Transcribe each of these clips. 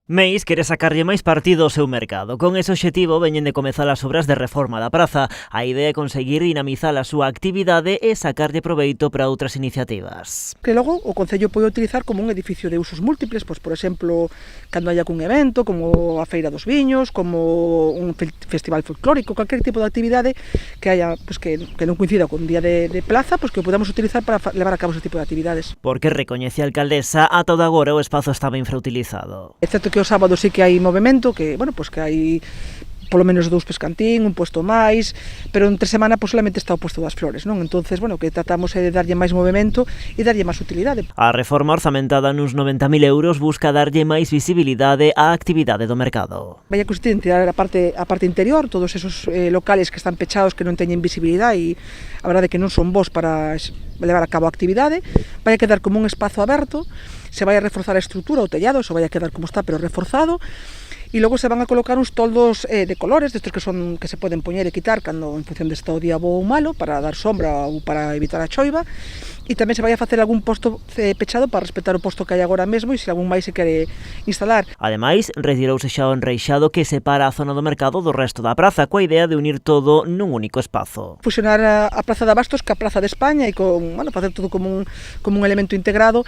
Meis quere sacarlle máis partido ao seu mercado. Con ese obxectivo veñen de comezar as obras de reforma da praza. A idea é conseguir dinamizar a súa actividade e sacarlle proveito para outras iniciativas. Que logo o Concello pode utilizar como un edificio de usos múltiples, pois, por exemplo, cando hai algún evento, como a Feira dos Viños, como un festival folclórico, calquer tipo de actividade que haya, pois, que non coincida con un día de plaza, pois que o podamos utilizar para levar a cabo ese tipo de actividades. Porque recoñece a alcaldesa, a todo agora o espazo estaba infrautilizado. É certo que o sábado sí que hai movimento, que, bueno, pois que hai polo menos 2 pescantín, un puesto máis, pero entre semana pois solamente está o puesto das flores, non? Entonces, bueno, que tratamos é de darlle máis movimento e darlle máis utilidade. A reforma orzamentada nuns 90.000 euros busca darlle máis visibilidade á actividade do mercado. Vai a consistir en tirar a parte interior, todos esos locales que están pechados, que non teñen visibilidade e a verdade que non son bons para levar a cabo a actividade. Vai a quedar como un espazo aberto, se vai a reforzar a estrutura, o tellado, eso vai a quedar como está, pero reforzado. E logo se van a colocar uns toldos de colores, destes que se poden poñer e quitar cando en función de está o día bo ou malo, para dar sombra ou para evitar a choiva. E tamén se vai a facer algún posto pechado para respetar o posto que hai agora mesmo e se algún máis se quere instalar. Ademais, retirouse xa o enreixado que separa a zona do mercado do resto da praza, coa idea de unir todo nun único espazo. Fusionar a Praza de Abastos ca Praza de España e facer todo como un elemento integrado.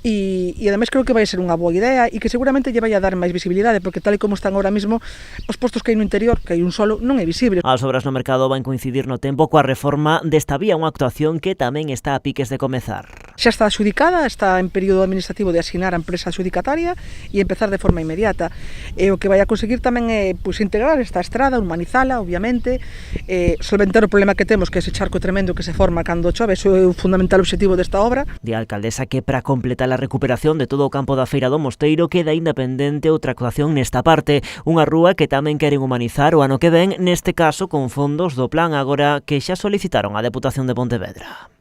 E ademais creo que vai ser unha boa idea e que seguramente lle vai a dar máis visibilidade, porque tal e como están agora mesmo os postos que hai no interior, que hai un solo, non é visible. As obras no mercado van coincidir no tempo coa reforma desta vía, unha actuación que tamén está a piques de comezar. Xa está adxudicada, está en período administrativo de asinar a empresa adxudicataria e empezar de forma inmediata. E o que vai a conseguir tamén é integrar esta estrada, humanizala, obviamente, solventar o problema que temos, que é ese charco tremendo que se forma cando chove, iso é o fundamental obxectivo desta obra. Di a alcaldesa que para completar a recuperación de todo o campo da Feira do Mosteiro queda independente outra actuación nesta parte, unha rúa que tamén queren humanizar o ano que ven, neste caso con fondos do plan agora que xa solicitaron á Deputación de Pontevedra.